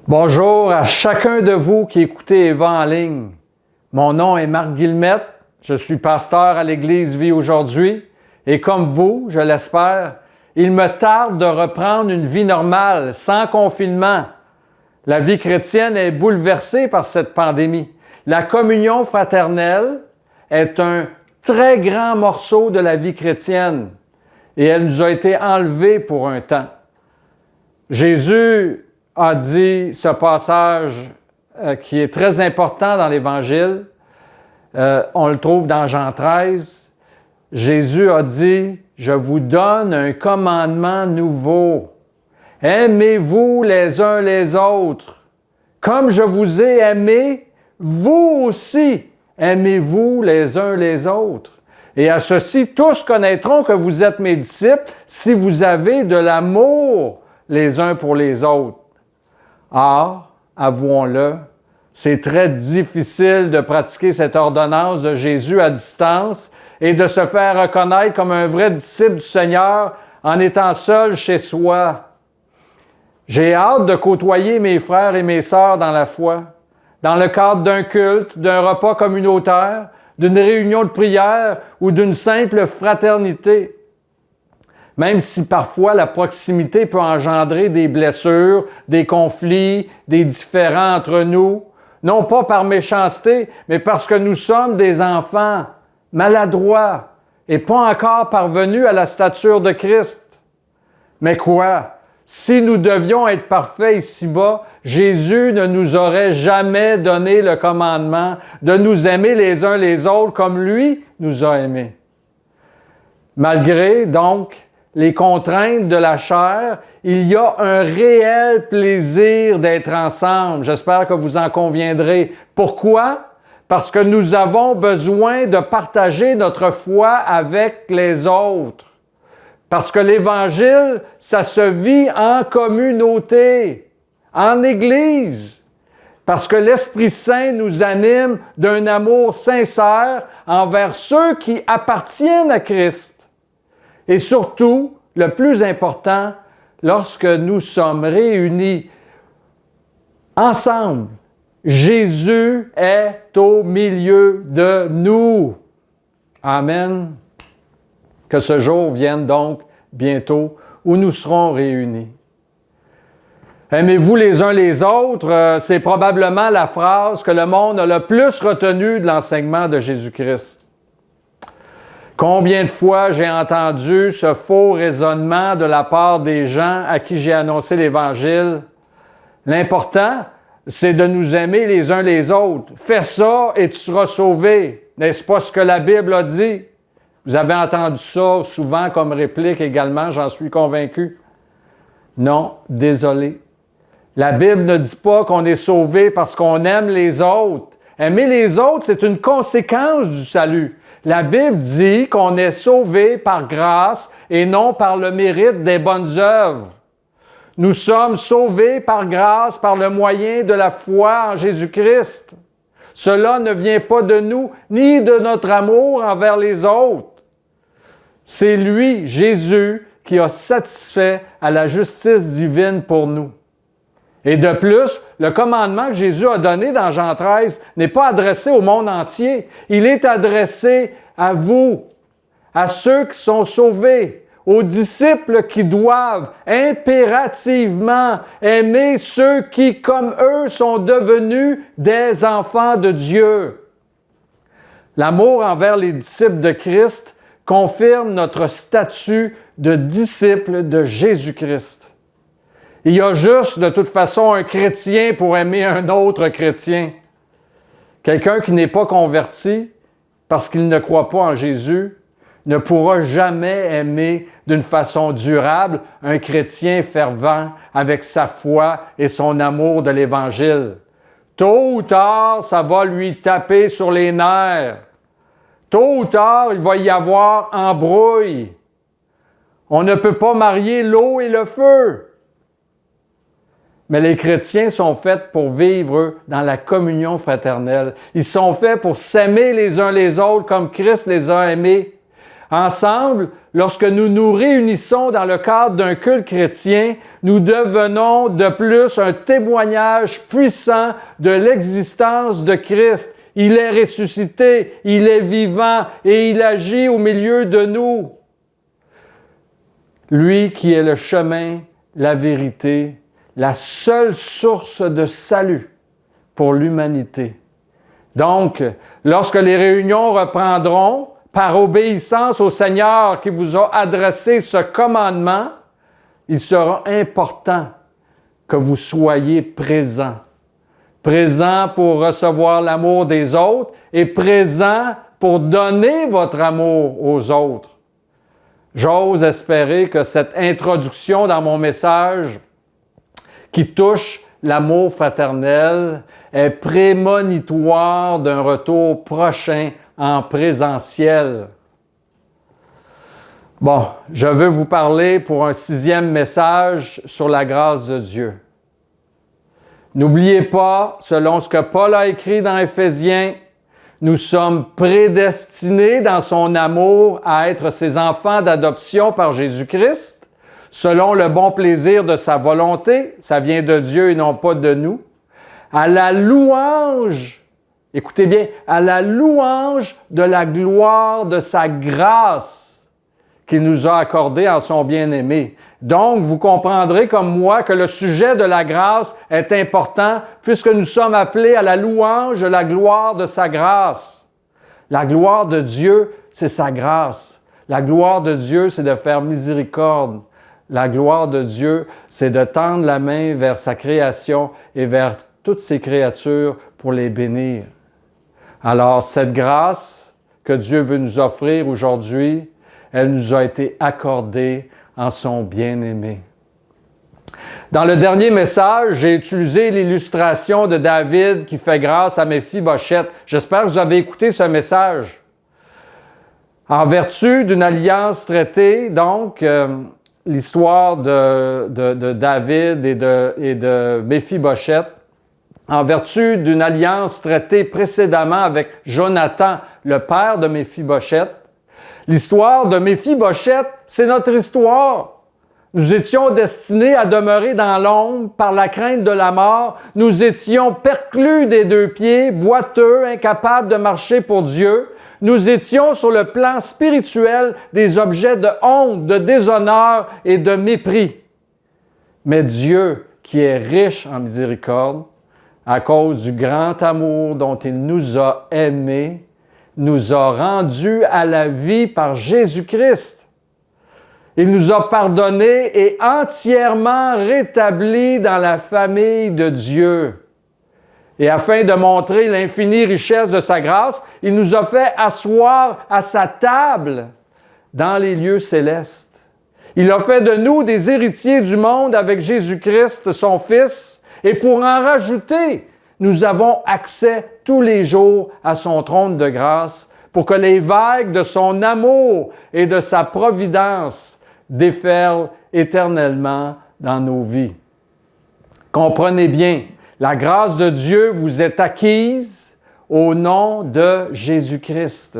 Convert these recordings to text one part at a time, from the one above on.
Bonjour à chacun de vous qui écoutez Eva en ligne. Mon nom est Marc Guillemette, je suis pasteur à l'Église Vie aujourd'hui et comme vous, je l'espère, il me tarde de reprendre une vie normale, sans confinement. La vie chrétienne est bouleversée par cette pandémie. La communion fraternelle est un très grand morceau de la vie chrétienne et elle nous a été enlevée pour un temps. Jésus a dit ce passage qui est très important dans l'Évangile. On le trouve dans Jean 13. Jésus a dit, « Je vous donne un commandement nouveau. Aimez-vous les uns les autres. Comme je vous ai aimé, vous aussi aimez-vous les uns les autres. Et à ceci, tous connaîtront que vous êtes mes disciples si vous avez de l'amour les uns pour les autres. » Or, avouons-le, c'est très difficile de pratiquer cette ordonnance de Jésus à distance et de se faire reconnaître comme un vrai disciple du Seigneur en étant seul chez soi. J'ai hâte de côtoyer mes frères et mes sœurs dans la foi, dans le cadre d'un culte, d'un repas communautaire, d'une réunion de prière ou d'une simple fraternité. Même si parfois la proximité peut engendrer des blessures, des conflits, des différends entre nous, non pas par méchanceté, mais parce que nous sommes des enfants maladroits et pas encore parvenus à la stature de Christ. Mais quoi? Si nous devions être parfaits ici-bas, Jésus ne nous aurait jamais donné le commandement de nous aimer les uns les autres comme lui nous a aimés. Malgré, donc, les contraintes de la chair, il y a un réel plaisir d'être ensemble. J'espère que vous en conviendrez. Pourquoi? Parce que nous avons besoin de partager notre foi avec les autres. Parce que l'Évangile, ça se vit en communauté, en Église. Parce que l'Esprit Saint nous anime d'un amour sincère envers ceux qui appartiennent à Christ. Et surtout, le plus important, lorsque nous sommes réunis ensemble, Jésus est au milieu de nous. Amen. Que ce jour vienne donc bientôt où nous serons réunis. Aimez-vous les uns les autres, c'est probablement la phrase que le monde a le plus retenue de l'enseignement de Jésus-Christ. Combien de fois j'ai entendu ce faux raisonnement de la part des gens à qui j'ai annoncé l'Évangile? L'important, c'est de nous aimer les uns les autres. Fais ça et tu seras sauvé. N'est-ce pas ce que la Bible a dit? Vous avez entendu ça souvent comme réplique également, j'en suis convaincu. Non, désolé. La Bible ne dit pas qu'on est sauvé parce qu'on aime les autres. Aimer les autres, c'est une conséquence du salut. La Bible dit qu'on est sauvé par grâce et non par le mérite des bonnes œuvres. Nous sommes sauvés par grâce par le moyen de la foi en Jésus-Christ. Cela ne vient pas de nous ni de notre amour envers les autres. C'est lui, Jésus, qui a satisfait à la justice divine pour nous. Et de plus, le commandement que Jésus a donné dans Jean 13 n'est pas adressé au monde entier. Il est adressé à vous, à ceux qui sont sauvés, aux disciples qui doivent impérativement aimer ceux qui, comme eux, sont devenus des enfants de Dieu. L'amour envers les disciples de Christ confirme notre statut de disciple de Jésus-Christ. Il y a juste, de toute façon, un chrétien pour aimer un autre chrétien. Quelqu'un qui n'est pas converti, parce qu'il ne croit pas en Jésus, ne pourra jamais aimer d'une façon durable un chrétien fervent avec sa foi et son amour de l'Évangile. Tôt ou tard, ça va lui taper sur les nerfs. Tôt ou tard, il va y avoir embrouille. On ne peut pas marier l'eau et le feu. Mais les chrétiens sont faits pour vivre dans la communion fraternelle. Ils sont faits pour s'aimer les uns les autres comme Christ les a aimés. Ensemble, lorsque nous nous réunissons dans le cadre d'un culte chrétien, nous devenons de plus un témoignage puissant de l'existence de Christ. Il est ressuscité, il est vivant et il agit au milieu de nous. Lui qui est le chemin, la vérité, la seule source de salut pour l'humanité. Donc, lorsque les réunions reprendront, par obéissance au Seigneur qui vous a adressé ce commandement, il sera important que vous soyez présents. Présents pour recevoir l'amour des autres et présents pour donner votre amour aux autres. J'ose espérer que cette introduction dans mon message qui touche l'amour fraternel est prémonitoire d'un retour prochain en présentiel. Bon, je veux vous parler pour un 6e message sur la grâce de Dieu. N'oubliez pas, selon ce que Paul a écrit dans Éphésiens, nous sommes prédestinés dans son amour à être ses enfants d'adoption par Jésus-Christ, selon le bon plaisir de sa volonté, ça vient de Dieu et non pas de nous, à la louange, écoutez bien, à la louange de la gloire de sa grâce qu'il nous a accordée en son bien-aimé. Donc, vous comprendrez comme moi que le sujet de la grâce est important puisque nous sommes appelés à la louange de la gloire de sa grâce. La gloire de Dieu, c'est sa grâce. La gloire de Dieu, c'est de faire miséricorde. La gloire de Dieu, c'est de tendre la main vers sa création et vers toutes ses créatures pour les bénir. Alors, cette grâce que Dieu veut nous offrir aujourd'hui, elle nous a été accordée en son bien-aimé. Dans le dernier message, j'ai utilisé l'illustration de David qui fait grâce à Méphibosheth. J'espère que vous avez écouté ce message. En vertu d'une alliance traitée, donc, l'histoire de David et de Méphibosheth, en vertu d'une alliance traitée précédemment avec Jonathan, le père de Méphibosheth. L'histoire de Méphibosheth, c'est notre histoire. Nous étions destinés à demeurer dans l'ombre par la crainte de la mort. Nous étions perclus des 2 pieds, boiteux, incapables de marcher pour Dieu. Nous étions sur le plan spirituel des objets de honte, de déshonneur et de mépris. Mais Dieu, qui est riche en miséricorde, à cause du grand amour dont il nous a aimés, nous a rendus à la vie par Jésus-Christ. Il nous a pardonnés et entièrement rétablis dans la famille de Dieu. Et afin de montrer l'infinie richesse de sa grâce, il nous a fait asseoir à sa table dans les lieux célestes. Il a fait de nous des héritiers du monde avec Jésus-Christ, son Fils, et pour en rajouter, nous avons accès tous les jours à son trône de grâce pour que les vagues de son amour et de sa providence déferlent éternellement dans nos vies. Comprenez bien, la grâce de Dieu vous est acquise au nom de Jésus-Christ.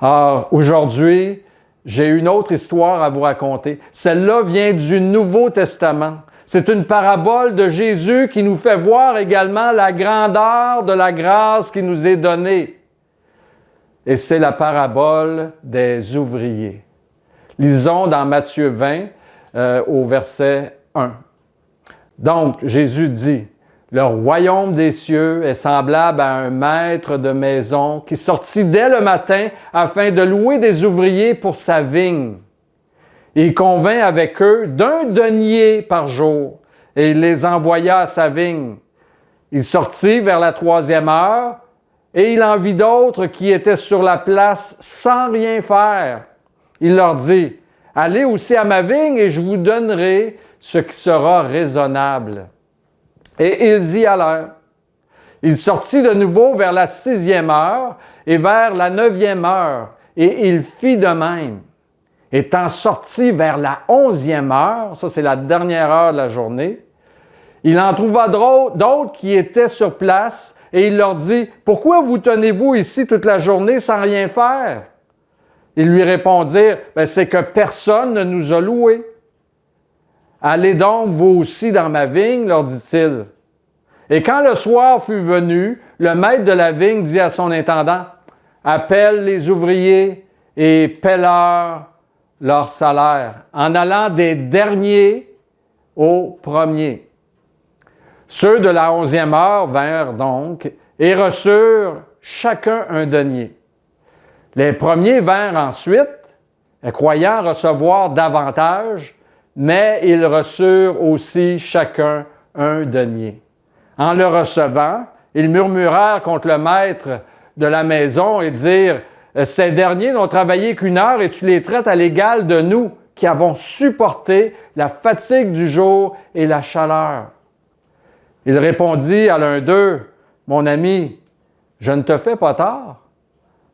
Or, aujourd'hui, j'ai une autre histoire à vous raconter. Celle-là vient du Nouveau Testament. C'est une parabole de Jésus qui nous fait voir également la grandeur de la grâce qui nous est donnée. Et c'est la parabole des ouvriers. Lisons dans Matthieu 20 au verset 1. Donc, Jésus dit, « Le royaume des cieux est semblable à un maître de maison qui sortit dès le matin afin de louer des ouvriers pour sa vigne. Il convint avec eux d'1 denier par jour et il les envoya à sa vigne. Il sortit vers la 3e heure et il en vit d'autres qui étaient sur la place sans rien faire. Il leur dit, « Allez aussi à ma vigne et je vous donnerai ce qui sera raisonnable. » Et ils y allèrent. Il sortit de nouveau vers la 6e heure et vers la 9e heure, et il fit de même. Étant sorti vers la 11e heure, ça c'est la dernière heure de la journée, il en trouva d'autres qui étaient sur place et il leur dit, « Pourquoi vous tenez-vous ici toute la journée sans rien faire? » Ils lui répondirent, « C'est que personne ne nous a loués. » « Allez donc, vous aussi, dans ma vigne, leur dit-il. Et quand le soir fut venu, le maître de la vigne dit à son intendant, « Appelle les ouvriers et paie-leur salaire, en allant des derniers aux premiers. » Ceux de la 11e heure vinrent donc et reçurent chacun un denier. Les premiers vinrent ensuite, croyant recevoir davantage, mais ils reçurent aussi chacun un denier. En le recevant, ils murmurèrent contre le maître de la maison et dirent, « Ces derniers n'ont travaillé qu'une heure et tu les traites à l'égal de nous, qui avons supporté la fatigue du jour et la chaleur. » Il répondit à l'un d'eux, « Mon ami, je ne te fais pas tort.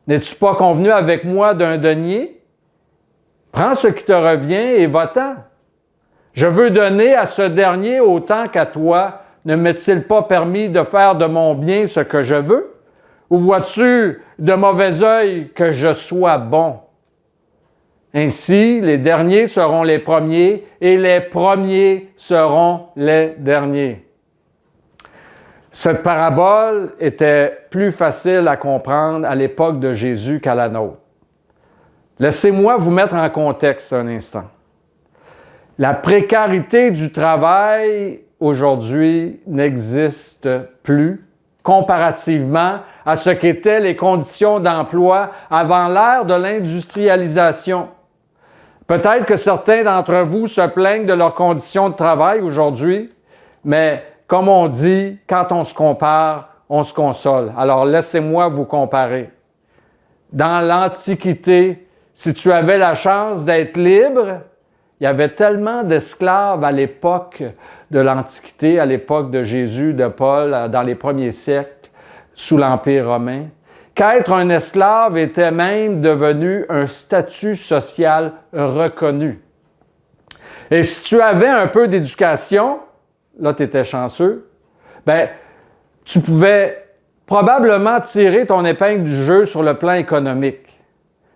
N'es-tu pas convenu avec moi d'un denier? Prends ce qui te revient et va-t'en. Je veux donner à ce dernier autant qu'à toi. Ne m'est-il pas permis de faire de mon bien ce que je veux? Ou vois-tu de mauvais œil que je sois bon? Ainsi, les derniers seront les premiers et les premiers seront les derniers. » Cette parabole était plus facile à comprendre à l'époque de Jésus qu'à la nôtre. Laissez-moi vous mettre en contexte un instant. La précarité du travail aujourd'hui n'existe plus comparativement à ce qu'étaient les conditions d'emploi avant l'ère de l'industrialisation. Peut-être que certains d'entre vous se plaignent de leurs conditions de travail aujourd'hui, mais comme on dit, quand on se compare, on se console. Alors laissez-moi vous comparer. Dans l'Antiquité, si tu avais la chance d'être libre, il y avait tellement d'esclaves à l'époque de l'Antiquité, à l'époque de Jésus, de Paul, dans les premiers siècles, sous l'Empire romain, qu'être un esclave était même devenu un statut social reconnu. Et si tu avais un peu d'éducation, là tu étais chanceux, tu pouvais probablement tirer ton épingle du jeu sur le plan économique.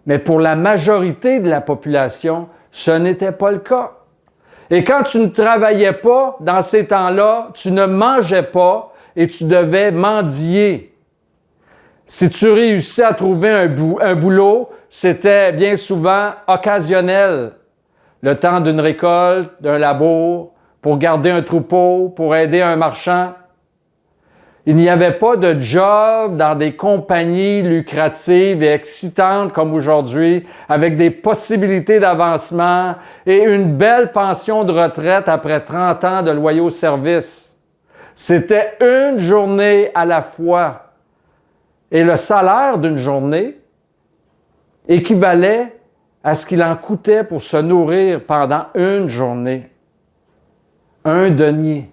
Mais pour la majorité de la population, ce n'était pas le cas. Et quand tu ne travaillais pas dans ces temps-là, tu ne mangeais pas et tu devais mendier. Si tu réussissais à trouver un boulot, c'était bien souvent occasionnel. Le temps d'une récolte, d'un labour, pour garder un troupeau, pour aider un marchand. Il n'y avait pas de job dans des compagnies lucratives et excitantes comme aujourd'hui, avec des possibilités d'avancement et une belle pension de retraite après 30 ans de loyaux services. C'était une journée à la fois. Et le salaire d'une journée équivalait à ce qu'il en coûtait pour se nourrir pendant une journée. Un denier.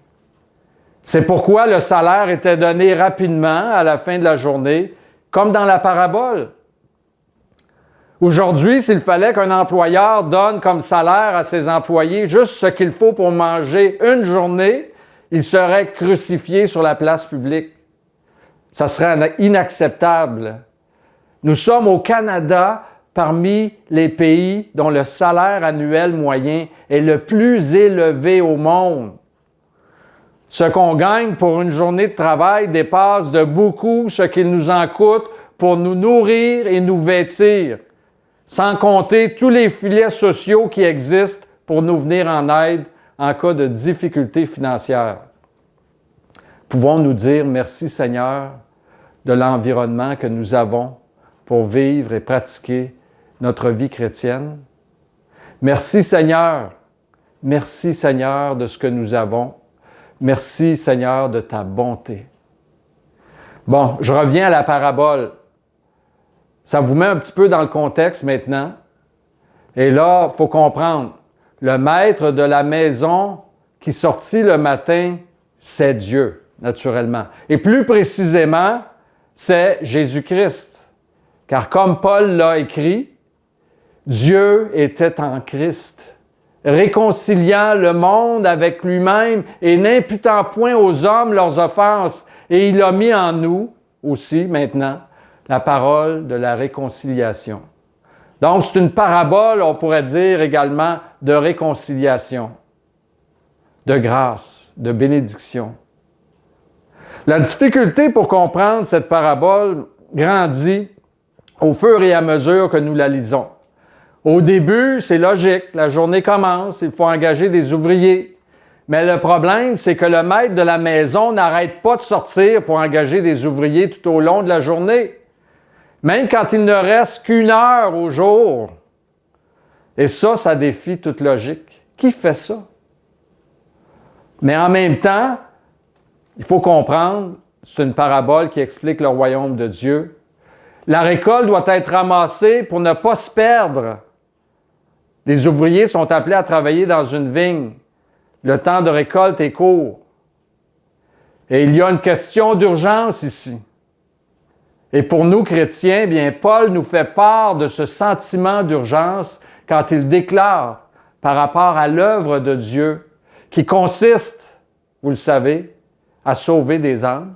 C'est pourquoi le salaire était donné rapidement à la fin de la journée, comme dans la parabole. Aujourd'hui, s'il fallait qu'un employeur donne comme salaire à ses employés juste ce qu'il faut pour manger une journée, il serait crucifié sur la place publique. Ça serait inacceptable. Nous sommes au Canada parmi les pays dont le salaire annuel moyen est le plus élevé au monde. Ce qu'on gagne pour une journée de travail dépasse de beaucoup ce qu'il nous en coûte pour nous nourrir et nous vêtir, sans compter tous les filets sociaux qui existent pour nous venir en aide en cas de difficultés financières. Pouvons-nous dire merci Seigneur de l'environnement que nous avons pour vivre et pratiquer notre vie chrétienne? Merci Seigneur de ce que nous avons. Merci Seigneur de ta bonté. Bon, je reviens à la parabole. Ça vous met un petit peu dans le contexte maintenant. Et là, il faut comprendre, le maître de la maison qui sortit le matin, c'est Dieu, naturellement. Et plus précisément, c'est Jésus-Christ. Car comme Paul l'a écrit, Dieu était en Christ, réconciliant le monde avec lui-même et n'imputant point aux hommes leurs offenses. Et il a mis en nous aussi, maintenant, la parole de la réconciliation. Donc, c'est une parabole, on pourrait dire également, de réconciliation, de grâce, de bénédiction. La difficulté pour comprendre cette parabole grandit au fur et à mesure que nous la lisons. Au début, c'est logique, la journée commence, il faut engager des ouvriers. Mais le problème, c'est que le maître de la maison n'arrête pas de sortir pour engager des ouvriers tout au long de la journée, même quand il ne reste qu'une heure au jour. Et ça défie toute logique. Qui fait ça? Mais en même temps, il faut comprendre, c'est une parabole qui explique le royaume de Dieu. La récolte doit être ramassée pour ne pas se perdre. Les ouvriers sont appelés à travailler dans une vigne. Le temps de récolte est court. Et il y a une question d'urgence ici. Et pour nous, chrétiens, bien, Paul nous fait part de ce sentiment d'urgence quand il déclare par rapport à l'œuvre de Dieu qui consiste, vous le savez, à sauver des âmes.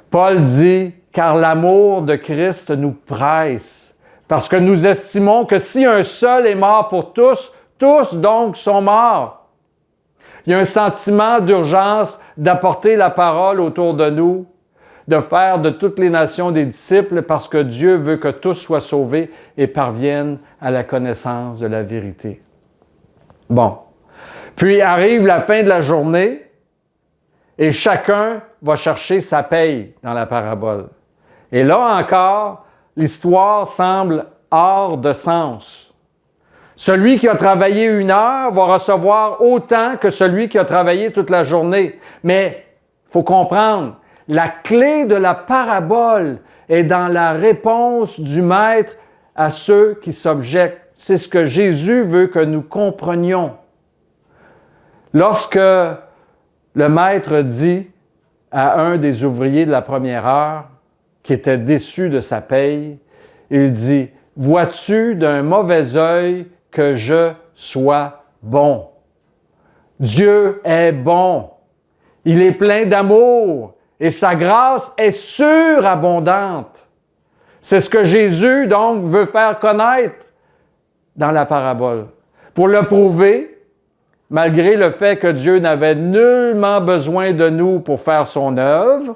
Paul dit « Car l'amour de Christ nous presse, parce que nous estimons que si un seul est mort pour tous, tous donc sont morts. » Il y a un sentiment d'urgence d'apporter la parole autour de nous, de faire de toutes les nations des disciples parce que Dieu veut que tous soient sauvés et parviennent à la connaissance de la vérité. Bon. Puis arrive la fin de la journée et chacun va chercher sa paye dans la parabole. Et là encore, l'histoire semble hors de sens. Celui qui a travaillé 1 heure va recevoir autant que celui qui a travaillé toute la journée. Mais il faut comprendre, la clé de la parabole est dans la réponse du Maître à ceux qui s'objectent. C'est ce que Jésus veut que nous comprenions. Lorsque le Maître dit à un des ouvriers de la première heure, qui était déçu de sa paye, il dit « Vois-tu d'un mauvais œil que je sois bon? » Dieu est bon. Il est plein d'amour et sa grâce est surabondante. C'est ce que Jésus, donc, veut faire connaître dans la parabole. Pour le prouver, malgré le fait que Dieu n'avait nullement besoin de nous pour faire son œuvre,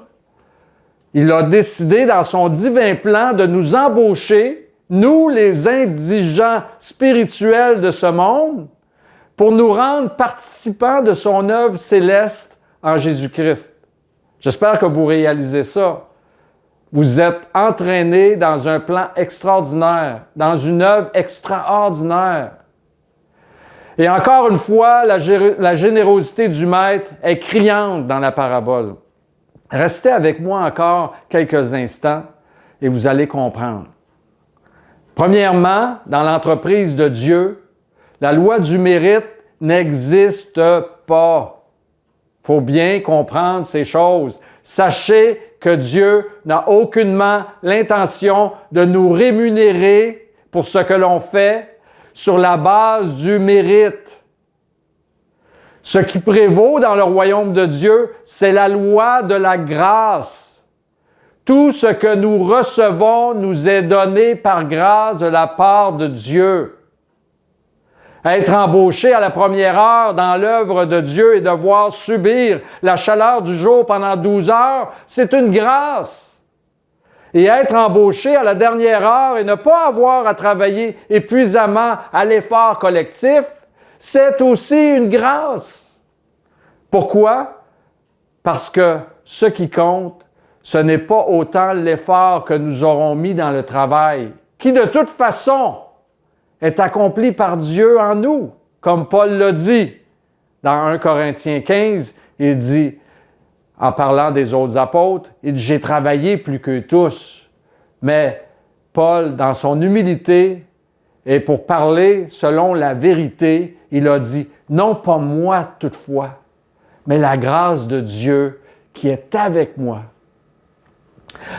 il a décidé dans son divin plan de nous embaucher, nous les indigents spirituels de ce monde, pour nous rendre participants de son œuvre céleste en Jésus-Christ. J'espère que vous réalisez ça. Vous êtes entraînés dans un plan extraordinaire, dans une œuvre extraordinaire. Et encore une fois, la générosité du Maître est criante dans la parabole. Restez avec moi encore quelques instants et vous allez comprendre. Premièrement, dans l'entreprise de Dieu, la loi du mérite n'existe pas. Il faut bien comprendre ces choses. Sachez que Dieu n'a aucunement l'intention de nous rémunérer pour ce que l'on fait sur la base du mérite. Ce qui prévaut dans le royaume de Dieu, c'est la loi de la grâce. Tout ce que nous recevons nous est donné par grâce de la part de Dieu. Être embauché à la première heure dans l'œuvre de Dieu et devoir subir la chaleur du jour pendant 12 heures, c'est une grâce. Et être embauché à la dernière heure et ne pas avoir à travailler épuisamment à l'effort collectif, c'est aussi une grâce. Pourquoi? Parce que ce qui compte, ce n'est pas autant l'effort que nous aurons mis dans le travail, qui de toute façon est accompli par Dieu en nous, comme Paul l'a dit. Dans 1 Corinthiens 15, il dit, en parlant des autres apôtres, il dit « J'ai travaillé plus qu'eux tous ». Mais Paul, dans son humilité, et pour parler selon la vérité, il a dit « Non pas moi toutefois, mais la grâce de Dieu qui est avec moi ».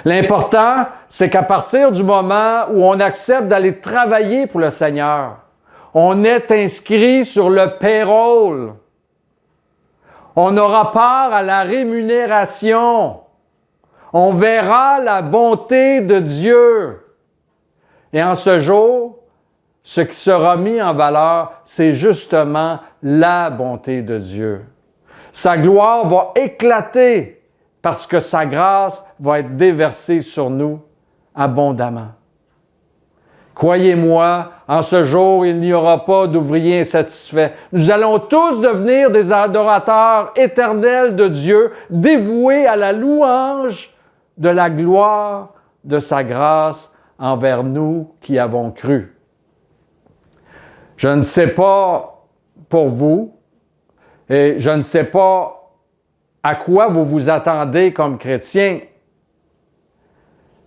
L'important, c'est qu'à partir du moment où on accepte d'aller travailler pour le Seigneur, on est inscrit sur le payroll. On aura part à la rémunération. On verra la bonté de Dieu. Et en ce jour, ce qui sera mis en valeur, c'est justement la bonté de Dieu. Sa gloire va éclater parce que sa grâce va être déversée sur nous abondamment. Croyez-moi, en ce jour, il n'y aura pas d'ouvriers insatisfaits. Nous allons tous devenir des adorateurs éternels de Dieu, dévoués à la louange de la gloire de sa grâce envers nous qui avons cru. Je ne sais pas pour vous, et je ne sais pas à quoi vous vous attendez comme chrétien,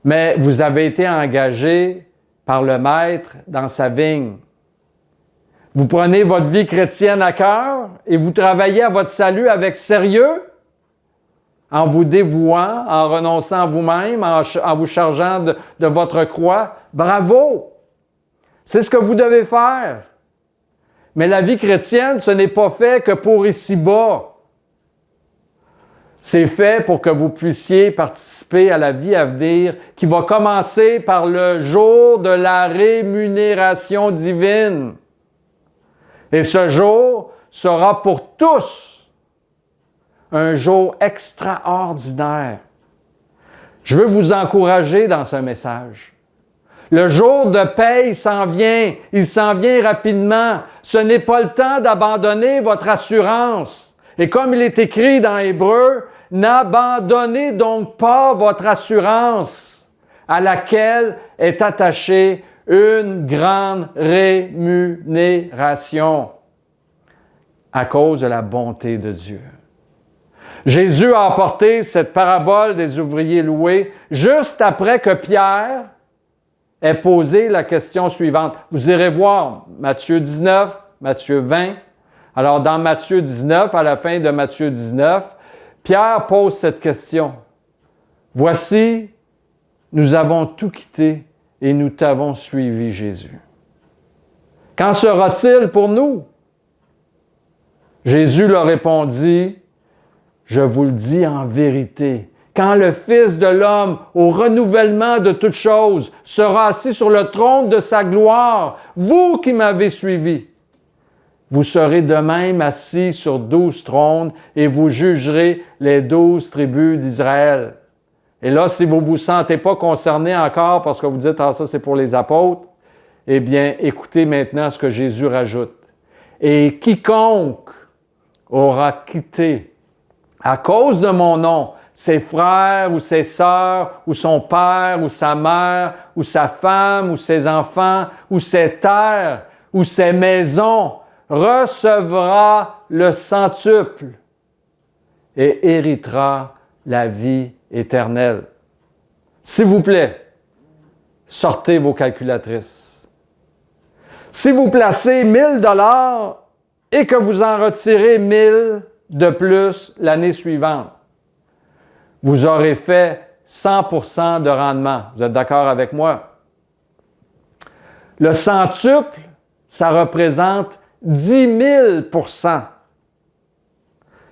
mais vous avez été engagé par le Maître dans sa vigne. Vous prenez votre vie chrétienne à cœur et vous travaillez à votre salut avec sérieux, en vous dévouant, en renonçant à vous-même, en vous chargeant de votre croix. Bravo! C'est ce que vous devez faire. Mais la vie chrétienne, ce n'est pas fait que pour ici-bas. C'est fait pour que vous puissiez participer à la vie à venir qui va commencer par le jour de la rémunération divine. Et ce jour sera pour tous un jour extraordinaire. Je veux vous encourager dans ce message. Le jour de paye s'en vient, il s'en vient rapidement. Ce n'est pas le temps d'abandonner votre assurance. Et comme il est écrit dans Hébreux, n'abandonnez donc pas votre assurance à laquelle est attachée une grande rémunération à cause de la bonté de Dieu. Jésus a apporté cette parabole des ouvriers loués juste après que Pierre ait posé la question suivante. Vous irez voir Matthieu 19, Matthieu 20. Alors dans Matthieu 19, à la fin de Matthieu 19, Pierre pose cette question. Voici, nous avons tout quitté et nous t'avons suivi, Jésus. Qu'en sera-t-il pour nous? Jésus leur répondit, je vous le dis en vérité, quand le Fils de l'homme, au renouvellement de toutes choses, sera assis sur le trône de sa gloire, vous qui m'avez suivi, vous serez de même assis sur 12 trônes et vous jugerez les 12 tribus d'Israël. Et là, si vous ne vous sentez pas concerné encore parce que vous dites « Ah, ça c'est pour les apôtres », eh bien, écoutez maintenant ce que Jésus rajoute. « Et quiconque aura quitté à cause de mon nom ses frères ou ses sœurs ou son père ou sa mère ou sa femme ou ses enfants ou ses terres ou ses maisons, recevra le centuple et héritera la vie éternelle. » S'il vous plaît, sortez vos calculatrices. Si vous placez 1 000 $ et que vous en retirez 1 000 de plus l'année suivante, vous aurez fait 100% de rendement. Vous êtes d'accord avec moi? Le centuple, ça représente 10 000%.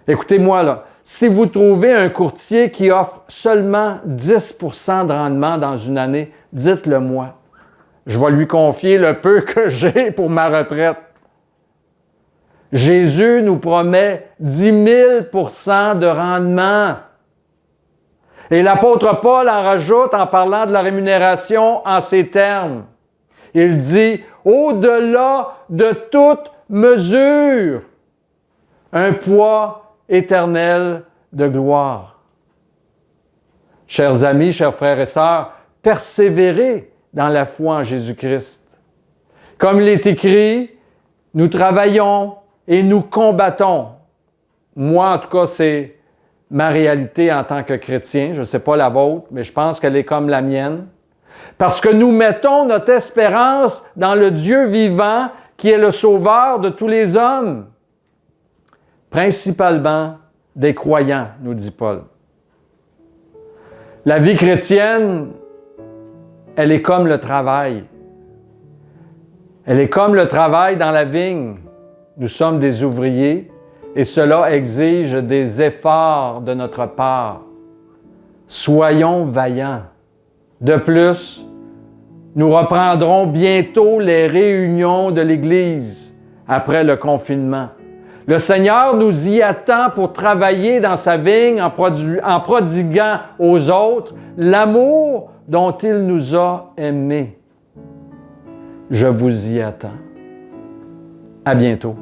Écoutez-moi là, si vous trouvez un courtier qui offre seulement 10% de rendement dans une année, dites-le moi. Je vais lui confier le peu que j'ai pour ma retraite. Jésus nous promet 10 000% de rendement. Et l'apôtre Paul en rajoute en parlant de la rémunération en ces termes. Il dit, au-delà de toute mesure, un poids éternel de gloire. Chers amis, chers frères et sœurs, persévérez dans la foi en Jésus-Christ. Comme il est écrit, nous travaillons et nous combattons. Moi, en tout cas, c'est ma réalité en tant que chrétien. Je ne sais pas la vôtre, mais je pense qu'elle est comme la mienne. Parce que nous mettons notre espérance dans le Dieu vivant qui est le sauveur de tous les hommes. Principalement des croyants, nous dit Paul. La vie chrétienne, elle est comme le travail. Elle est comme le travail dans la vigne. Nous sommes des ouvriers et cela exige des efforts de notre part. Soyons vaillants. De plus, Nous reprendrons bientôt les réunions de l'Église après le confinement. Le Seigneur nous y attend pour travailler dans sa vigne en prodiguant aux autres l'amour dont il nous a aimés. Je vous y attends. À bientôt.